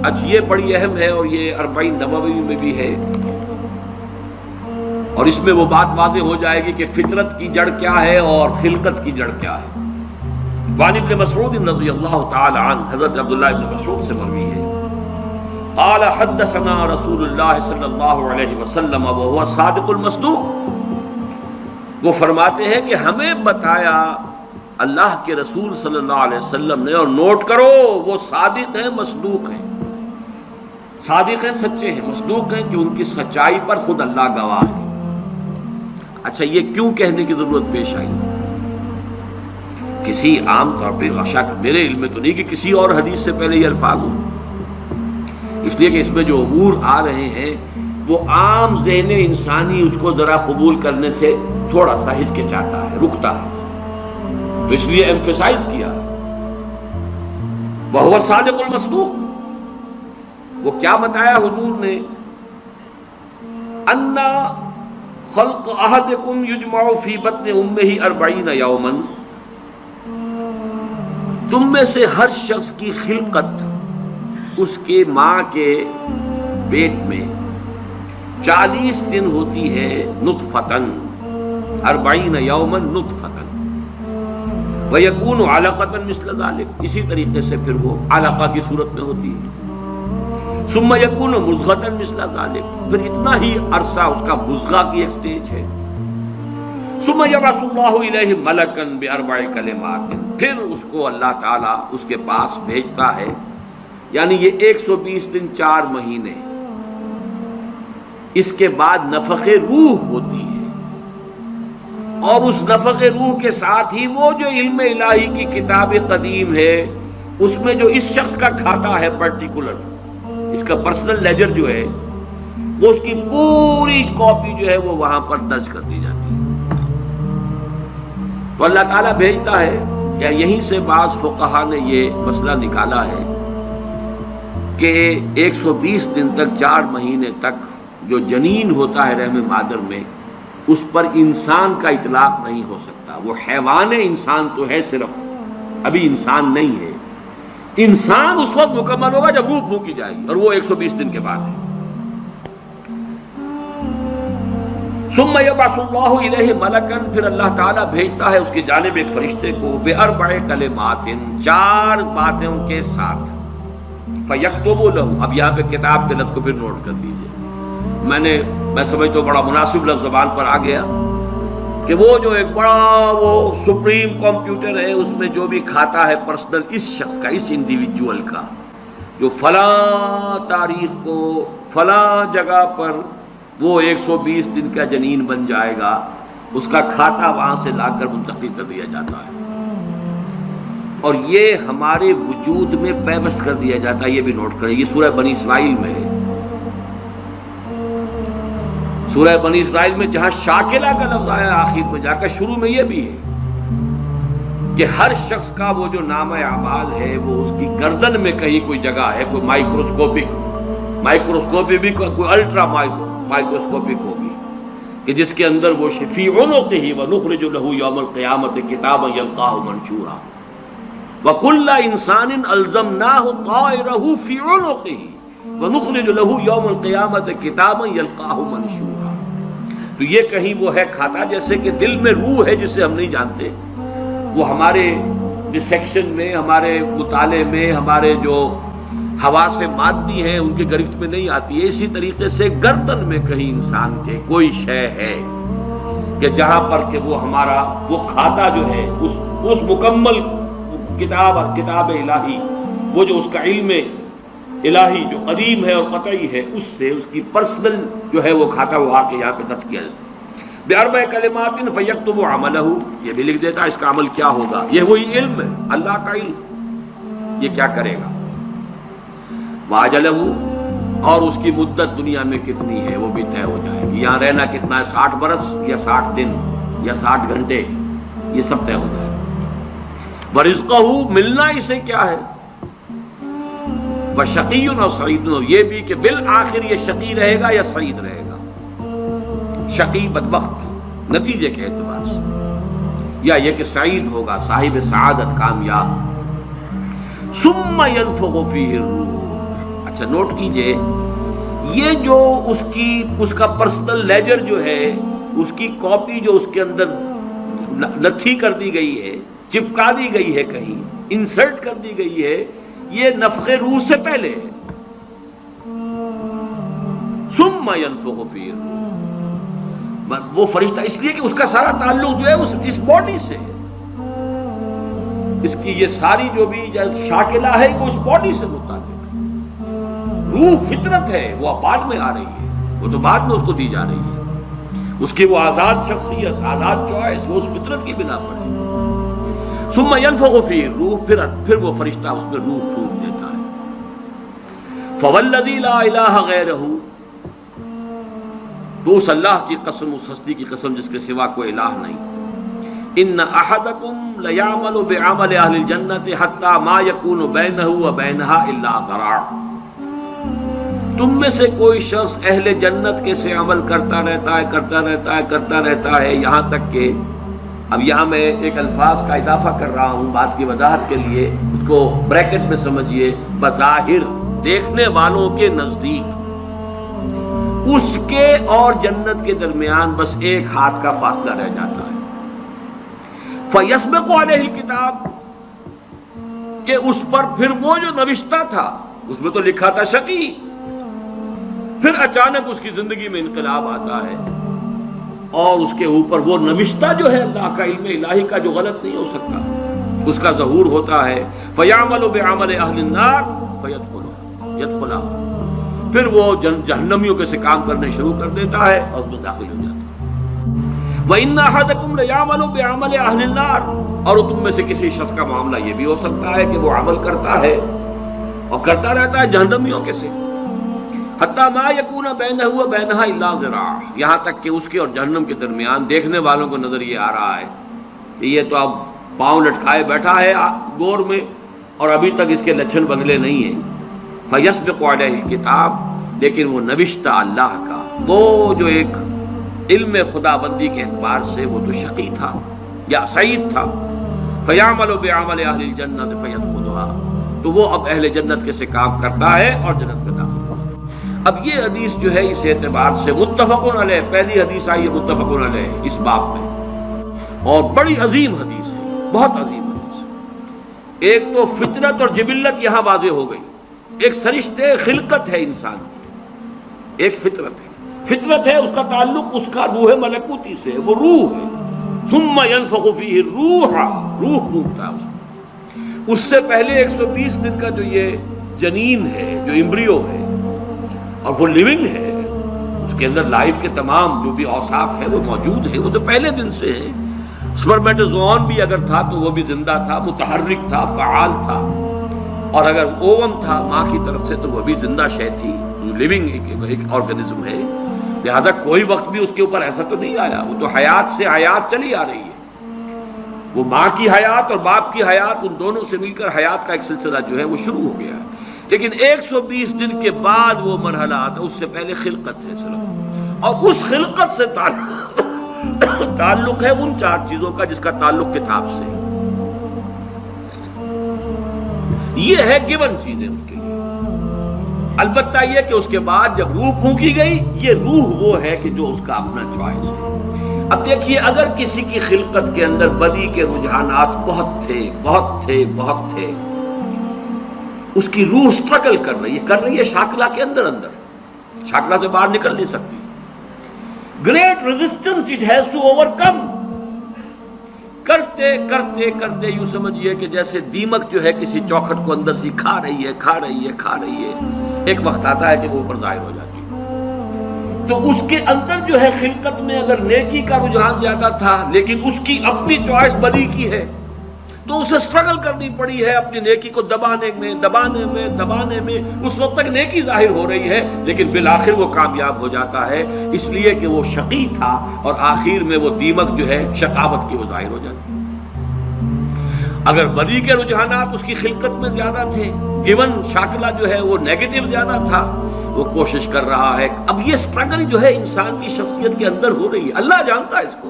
اچھا یہ بڑی اہم ہے اور یہ 40 نووی میں بھی ہے، اور اس میں وہ بات واضح ہو جائے گی کہ فطرت کی جڑ کیا ہے اور خلقت کی جڑ کیا ہے۔ وعن ابن مسعود رضی اللہ تعالی عنہ، حضرت عبداللہ ابن مسعود سے مروی ہے، قال حدثنا رسول اللہ صلی اللہ علیہ وسلم وهو صادق المصدوق، وہ فرماتے ہیں کہ ہمیں بتایا اللہ کے رسول صلی اللہ علیہ وسلم نے، اور نوٹ کرو وہ صادق ہیں مصدوق ہیں، صادق ہیں سچے ہیں، مصدوق ہیں کہ ان کی سچائی پر خود اللہ گواہ ہے۔ اچھا یہ کیوں کہنے کی ضرورت پیش آئی؟ کسی عام طور پہ شک میرے علم میں تو نہیں کہ کسی اور حدیث سے پہلے یہ الفاظ ہوں، اس لیے کہ اس میں جو امور آ رہے ہیں وہ عام ذہن انسانی اس کو ذرا قبول کرنے سے تھوڑا سا ہچکچاتا ہے، رکتا ہے، تو اس لیے ایمفیسائز کیا وَهُوَ الصَّادِقُ الْمَصْدُوقُ۔ وہ کیا بتایا حضور نے؟ اَنَّ خلق احدکم یجمع فی بطن امہ 40 یوما، تم میں سے ہر شخص کی خلقت اس کے ماں کے پیٹ میں 40 دن ہوتی ہے، نطفتن 40 یوما نطفتن، ویکون علقۃ مثل ذلک، اسی طریقے سے پھر وہ علقہ کی صورت میں ہوتی ہے، ثم یکون مضغۃ مثل ذلک، پھر اتنا ہی عرصہ اس کا مضغہ کی ایک سٹیج ہے، ثم یبعث اللہ الیہ ملکا باربع کلمات، پھر اس کو اللہ تعالیٰ اس کے پاس بھیجتا ہے، یعنی یہ 120 دن 4 مہینے، اس کے بعد نفخ روح ہوتی ہے، اور اس نفخ روح کے ساتھ ہی وہ جو علم الہی کی کتاب قدیم ہے اس میں جو اس شخص کا کھاتا ہے پرٹیکولر، اس کا پرسنل لیجر جو ہے، وہ اس کی پوری کاپی جو ہے وہ وہاں پر درج کر دی جاتی ہے۔ تو اللہ تعالیٰ بھیجتا ہے، یا یہیں سے بعض فقہا نے یہ مسئلہ نکالا ہے کہ 120 دن تک 4 مہینے تک جو جنین ہوتا ہے رحم مادر میں، اس پر انسان کا اطلاق نہیں ہو سکتا، وہ حیوان انسان تو ہے صرف، ابھی انسان نہیں ہے، انسان اس وقت مکمل ہوگا جب روح پھونکی جائے گی، اور وہ 120 دن کے بعد ہے۔ ثم یبعث اللہ الیہ ملکا، پھر اللہ تعالیٰ بھیجتا ہے اس کی جانب ایک فرشتے کو، باربع کلمات، 4 باتوں کے ساتھ، فیکتب لہ، اب یہاں پہ کتاب کے لفظ کو پھر نوٹ کر دیجیے، میں سمجھتا ہوں بڑا مناسب لفظ زبان پر آ گیا کہ وہ جو ایک بڑا وہ سپریم کمپیوٹر ہے، اس میں جو بھی کھاتا ہے پرسنل اس شخص کا، اس انڈیویجول کا، جو فلاں تاریخ کو فلاں جگہ پر وہ 120 دن کا جنین بن جائے گا، اس کا کھاتا وہاں سے لا کر منتقل کر دیا جاتا ہے، اور یہ ہمارے وجود میں پیوست کر دیا جاتا ہے۔ یہ بھی نوٹ کریں، یہ سورہ بنی اسرائیل میں ہے، سورہ بنی اسرائیل میں جہاں شاکلہ کا لفظ آیا آخر میں جا کر، شروع میں یہ بھی ہے کہ ہر شخص کا وہ جو نام اعمال ہے وہ اس کی گردن میں کہیں کوئی جگہ ہے، کوئی مائکروسکوپی بھی کوئی الٹرا مائکروسکوپک ہوگی کہ جس کے اندر وہ فی عنقہ ونخرج لہ یوم القیامۃ کتابا یلقاہ منشورا وکل انسان الزمناہ طائرہ فی عنقہ ونخرج لہ یوم القیامۃ کتابا یلقاہ منشورا۔ تو یہ کہیں وہ ہے کھاتا، جیسے کہ دل میں روح ہے جسے ہم نہیں جانتے، وہ ہمارے ڈسیکشن میں، ہمارے مطالعے میں، ہمارے جو حواس مادی ہیں ان کی گرفت میں نہیں آتی ہے، اسی طریقے سے گردن میں کہیں انسان کے کوئی شے ہے کہ جہاں پر کہ وہ ہمارا وہ کھاتا جو ہے اس مکمل کتاب الہی، وہ جو اس کا علم الہی جو قدیم ہے اور قطعی ہے، اس سے اس کی پرسنل جو ہے وہ کھاتا وہ آ کے یہاں پہ درج کیا جاتا ہے۔ باربع کلمات فیکتب عملہ، یہ بھی لکھ دیتا ہے اس کا عمل کیا ہوگا، یہ وہی علم ہے، اللہ کا علم، یہ کیا کرے گا، واجلہ، اور اس کی مدت دنیا میں کتنی ہے وہ بھی طے ہو جائے گی، یہاں رہنا کتنا ہے، 60 برس یا 60 دن یا 60 گھنٹے، یہ سب طے ہو جائے گا۔ ورزقہ، ملنا اسے کیا ہے، وشقی اور سعید، یہ بھی کہ بالآخر یہ شقی رہے گا یا سعید رہے گا، شقی بدبخت نتیجے کے اعتبار سے، یا یہ کہ سعید ہوگا، صاحب سعادت، کامیاب۔ ثم ينفخ فیہ الروح، اچھا نوٹ کیجئے، یہ جو اس کا پرسنل لیجر جو ہے، اس کی کاپی جو اس کے اندر نتھی کر دی گئی ہے، چپکا دی گئی ہے، کہیں انسرٹ کر دی گئی ہے، یہ نفخ روح سے پہلے ہے۔ ثم ينفخ فيه الروح، وہ فرشتہ اس لیے کہ اس کا سارا تعلق جو ہے اس باڈی سے ہے، اس کی یہ ساری جو بھی شاکلہ ہے وہ اس باڈی سے متعلق ہے۔ روح فطرت ہے، وہ بعد میں آ رہی ہے، وہ تو بعد میں اس کو دی جا رہی ہے، اس کی وہ آزاد شخصیت، آزاد چوائس، وہ اس فطرت کی بنا پر ہے۔ ثم ينفخ فيه الروح، پھر وہ فرشتہ اس میں روح پھونک دیتا ہے۔ فوالذی لا الہ غیرہ، تو اس اللہ کی قسم، اس ہستی کی قسم جس کے سوا کوئی الہ نہیں، ان احدکم لیعمل بعمل اہل الجنۃ حتی ما یکون بینہ وبینہا الا ذراع، تم میں سے کوئی شخص اہل جنت کے سے عمل کرتا رہتا ہے یہاں تک کہ، اب یہاں میں ایک الفاظ کا اضافہ کر رہا ہوں بات کی وضاحت کے لیے، اس کو بریکٹ میں سمجھیے، بظاہر دیکھنے والوں کے نزدیک اس کے اور جنت کے درمیان بس ایک ہاتھ کا فاصلہ رہ جاتا ہے۔ فَيَسْبِقُ عَلَيْهِ الْكِتَابُ، کہ اس پر پھر وہ جو نوشتہ تھا، اس میں تو لکھا تھا شقی، پھر اچانک اس کی زندگی میں انقلاب آتا ہے اور اس کے اوپر وہ نوشتہ جو ہے اللہ کا علم الہی کا جو غلط نہیں ہو سکتا، اس کا ظہور ہوتا ہے۔ فَيَعْمَلُ بِعَمَلِ أَهْلِ النَّارِ فَيَدْخُلُهَا، پھر وہ جہنمیوں کے سے کام کرنے شروع کر دیتا ہے اور اس میں داخل ہو جاتا ہے۔ وَإِنَّ أَحَدَكُمْ لَيَعْمَلُ بِعَمَلِ أَهْلِ النَّارِ، اور تم میں سے کسی شخص کا معاملہ یہ بھی ہو سکتا ہے کہ وہ عمل کرتا ہے اور کرتا رہتا ہے جہنمیوں کے سے، حَتَّى مَا يَكُونَ بَيْنَهُ وَبَيْنَهَا إِلَّا ذِرَاعٌ، یہاں تک کہ اس کے اور جہنم کے درمیان دیکھنے والوں کو نظر یہ آ رہا ہے کہ یہ تو اب پاؤں لٹکائے بیٹھا ہے گور میں اور ابھی تک اس کے لچھن بدلے نہیں ہیں۔ فَيَسْبِقُ عَلَيْهِ الْكِتَابُ، لیکن وہ نوشتہ اللہ کا، وہ جو ایک علم خدا بندی کے اعتبار سے وہ تو شقی تھا یا سعید تھا۔ فَيَعْمَلُ بِعَمَلِ أَهْلِ الْجَنَّةِ فَيَدْخُلُهَا، تو وہ اب اہل جنت کے سے کام کرتا ہے اور جنت میں داخل ہوتا ہے۔ اب یہ حدیث جو ہے اس اعتبار سے متفق علیہ، پہلی حدیث آئی ہے متفق علیہ اس باب میں، اور بڑی عظیم حدیث ہے، بہت عظیم حدیث ہے۔ ایک تو فطرت اور جبلت یہاں واضح ہو گئی، ایک سرشتے خلقت ہے انسان کی، ایک فطرت ہے اس کا تعلق اس کا روح ملکوتی سے، وہ روح ہے۔ ثم ينفخ فيه الروح، روح پھونکتا ہے اس سے پہلے 120 دن کا جو یہ جنین ہے، جو امبریو ہے اور وہ لیونگ ہے، اس کے اندر لائف کے تمام جو بھی اوصاف ہے وہ موجود ہے، وہ تو پہلے دن سے ہے۔ سپرمیٹوزوئن بھی اگر تھا تو وہ بھی زندہ تھا، متحرک تھا، فعال تھا، اور اگر اوون تھا ماں کی طرف سے تو وہ بھی زندہ شے تھی، لیونگ ایک آرگنزم ہے، لہذا کوئی وقت بھی اس کے اوپر ایسا تو نہیں آیا، وہ تو حیات سے حیات چلی آ رہی ہے، وہ ماں کی حیات اور باپ کی حیات، ان دونوں سے مل کر حیات کا ایک سلسلہ جو ہے وہ شروع ہو گیا ہے۔ لیکن 120 دن کے بعد وہ مرحلہ آتا ہے، اس سے پہلے خلقت ہے صرف، اور اس خلقت سے تعلق ہے ان 4 چیزوں کا جس کا تعلق کتاب سے، یہ ہے گیون چیزیں اس کے لیے۔ البتہ یہ کہ اس کے بعد جب روح پھونکی گئی، یہ روح وہ ہے کہ جو اس کا اپنا چوائس ہے۔ اب دیکھیے، اگر کسی کی خلقت کے اندر بدی کے رجحانات بہت تھے، اس کی روح سٹرگل کر رہی ہے شاکلہ کے اندر، شاکلہ سے باہر نکل نہیں سکتی، great resistance it has to overcome, کرتے یوں سمجھیے کہ جیسے دیمک جو ہے کسی چوکھٹ کو اندر سے کھا رہی ہے، ایک وقت آتا ہے کہ وہ اوپر ظاہر ہو جاتی ہے۔ تو اس کے اندر جو ہے خلقت میں اگر نیکی کا رجحان زیادہ تھا، لیکن اس کی اپنی چوائس بدی کی ہے، تو اسے سٹرگل کرنی پڑی ہے اپنی نیکی کو دبانے میں، اس وقت تک نیکی ظاہر ہو رہی ہے، لیکن بالآخر وہ کامیاب ہو جاتا ہے، اس لیے کہ وہ شقی تھا، اور آخر میں وہ دیمک جو ہے شقاوت کی وہ ظاہر ہو جاتی ہے۔ اگر بدی کے رجحانات اس کی خلقت میں زیادہ تھے، ایون شاکلہ جو ہے وہ نیگیٹو زیادہ تھا، وہ کوشش کر رہا ہے۔ اب یہ سٹرگل جو ہے انسان کی شخصیت کے اندر ہو رہی ہے، اللہ جانتا ہے اس کو،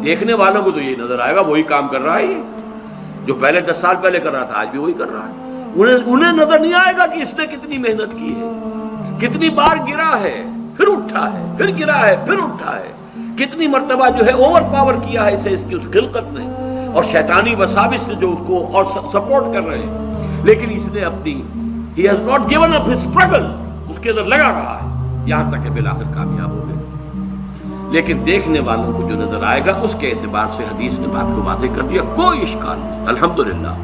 دیکھنے والوں کو تو یہ نظر آئے گا وہی کام کر رہا ہے، جو پہلے 10 سال پہلے کر رہا تھا آج بھی وہی کر رہا ہے، انہیں نظر نہیں آئے گا کہ اس نے کتنی محنت کی ہے، کتنی بار گرا ہے پھر اٹھا ہے، پھر گرا ہے پھر اٹھا ہے، کتنی مرتبہ جو ہے اوور پاور کیا ہے اسے اس کی اس خلقت نے اور شیطانی وساوس نے جو اس کو اور سپورٹ کر رہے ہیں، لیکن اس نے اپنی he has not given up his struggle، اس کے اندر لگا رہا ہے یہاں تک کہ بالآخر کامیاب ہو گئے۔ لیکن دیکھنے والوں کو جو نظر آئے گا اس کے اعتبار سے حدیث نے بات کو واضح کر دیا، کوئی اشکال نہیں، الحمدللہ